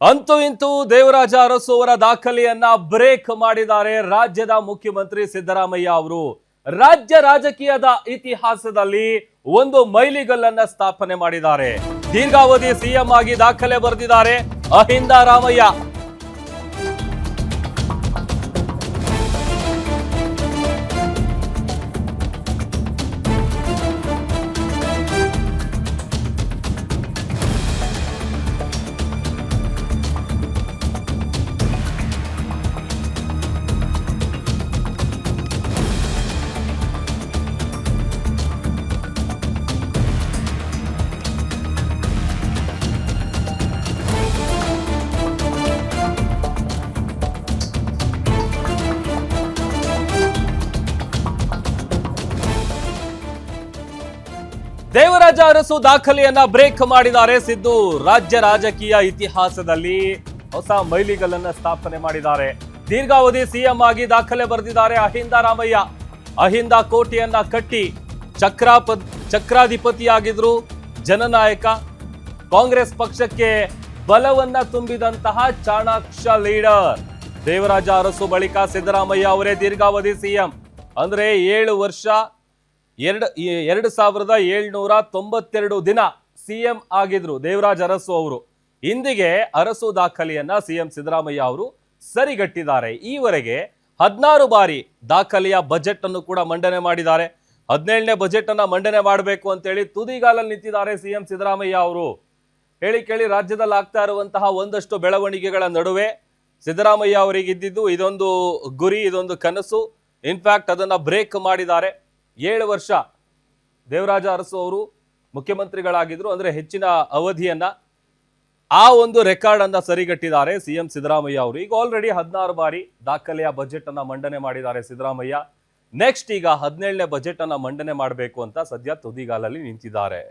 ಅಂತೂ ಇಂತೂ ದೇವರಾಜ ಅರಸು ಅವರ ದಾಖಲೆಯನ್ನ ಬ್ರೇಕ್ ಮಾಡಿದ್ದಾರೆ ರಾಜ್ಯದ ಮುಖ್ಯಮಂತ್ರಿ ಸಿದ್ದರಾಮಯ್ಯ ಅವರು. ರಾಜ್ಯ ರಾಜಕೀಯದ ಇತಿಹಾಸದಲ್ಲಿ ಒಂದು ಮೈಲಿಗಲ್ಲನ್ನ ಸ್ಥಾಪನೆ ಮಾಡಿದ್ದಾರೆ. ದೀರ್ಘಾವಧಿ ಸಿಎಂ ಆಗಿ ದಾಖಲೆ ಬರೆದಿದ್ದಾರೆ ಅಹಿಂದ ರಾಮಯ್ಯ. ದೇವರಾಜ ಅರಸು ದಾಖಲೆಯನ್ನ ಬ್ರೇಕ್ ಮಾಡಿದ್ದಾರೆ ಸಿದ್ದು. ರಾಜ್ಯ ರಾಜಕೀಯ ಇತಿಹಾಸದಲ್ಲಿ ಹೊಸ ಮೈಲಿಗಲ್ಲನ್ನ ಸ್ಥಾಪನೆ ಮಾಡಿದ್ದಾರೆ. ದೀರ್ಘಾವಧಿ ಸಿಎಂ ಆಗಿ ದಾಖಲೆ ಬರೆದಿದ್ದಾರೆ ಅಹಿಂದ ರಾಮಯ್ಯ. ಅಹಿಂದ ಕೋಟೆಯನ್ನ ಕಟ್ಟಿ ಚಕ್ರಾಧಿಪತಿಯಾಗಿದ್ರು ಜನನಾಯಕ. ಕಾಂಗ್ರೆಸ್ ಪಕ್ಷಕ್ಕೆ ಬಲವನ್ನ ತುಂಬಿದಂತಹ ಚಾಣಾಕ್ಷ ಲೀಡರ್ ದೇವರಾಜ ಅರಸು ಬಳಿಕ ಸಿದ್ದರಾಮಯ್ಯ ಅವರೇ ದೀರ್ಘಾವಧಿ ಸಿಎಂ. ಅಂದ್ರೆ 7 ವರ್ಷ 2792 ದಿನ ಸಿಎಂ ಆಗಿದ್ರು ದೇವರಾಜ ಅರಸು ಅವರು. ಇಂದಿಗೆ ಅರಸು ದಾಖಲೆಯನ್ನ ಸಿಎಂ ಸಿದ್ದರಾಮಯ್ಯ ಅವರು ಸರಿಗಟ್ಟಿದ್ದಾರೆ. ಈವರೆಗೆ 16 ಬಾರಿ ದಾಖಲೆಯ ಬಜೆಟ್ ಅನ್ನು ಕೂಡ ಮಂಡನೆ ಮಾಡಿದ್ದಾರೆ. 17ನೇ ಬಜೆಟ್ ಅನ್ನ ಮಂಡನೆ ಮಾಡಬೇಕು ಅಂತೇಳಿ ತುದಿಗಾಲಲ್ಲಿ ನಿಂತಿದ್ದಾರೆ ಸಿಎಂ ಸಿದ್ದರಾಮಯ್ಯ ಅವರು. ಹೇಳಿ ಕೇಳಿ ರಾಜ್ಯದಲ್ಲಿ ಆಗ್ತಾ ಇರುವಂತಹ ಒಂದಷ್ಟು ಬೆಳವಣಿಗೆಗಳ ನಡುವೆ ಸಿದ್ದರಾಮಯ್ಯ ಅವರಿಗೆ ಇದ್ದಿದ್ದು ಇದೊಂದು ಗುರಿ, ಇದೊಂದು ಕನಸು. ಇನ್ಫ್ಯಾಕ್ಟ್ ಅದನ್ನ ಬ್ರೇಕ್ ಮಾಡಿದ್ದಾರೆ. 7 ವರ್ಷ ದೇವರಾಜ ಅರಸು ಅವರು ಮುಖ್ಯಮಂತ್ರಿಗಳಾಗಿದ್ರು, ಅಂದ್ರೆ ಹೆಚ್ಚಿನ ಅವಧಿಯನ್ನ ಆ ಒಂದು ರೆಕಾರ್ಡ್ ಅನ್ನ ಸರಿಗಟ್ಟಿದ್ದಾರೆ ಸಿಎಂ ಸಿದ್ದರಾಮಯ್ಯ ಅವರು. ಈಗ ಆಲ್ರೆಡಿ 16 ಬಾರಿ ದಾಖಲೆಯ ಬಜೆಟ್ ಅನ್ನ ಮಂಡನೆ ಮಾಡಿದ್ದಾರೆ ಸಿದ್ದರಾಮಯ್ಯ. ನೆಕ್ಸ್ಟ್ ಈಗ 17ನೇ ಬಜೆಟ್ ಅನ್ನ ಮಂಡನೆ ಮಾಡಬೇಕು ಅಂತ ಸದ್ಯ ತುದಿಗಾಲಲ್ಲಿ ನಿಂತಿದ್ದಾರೆ.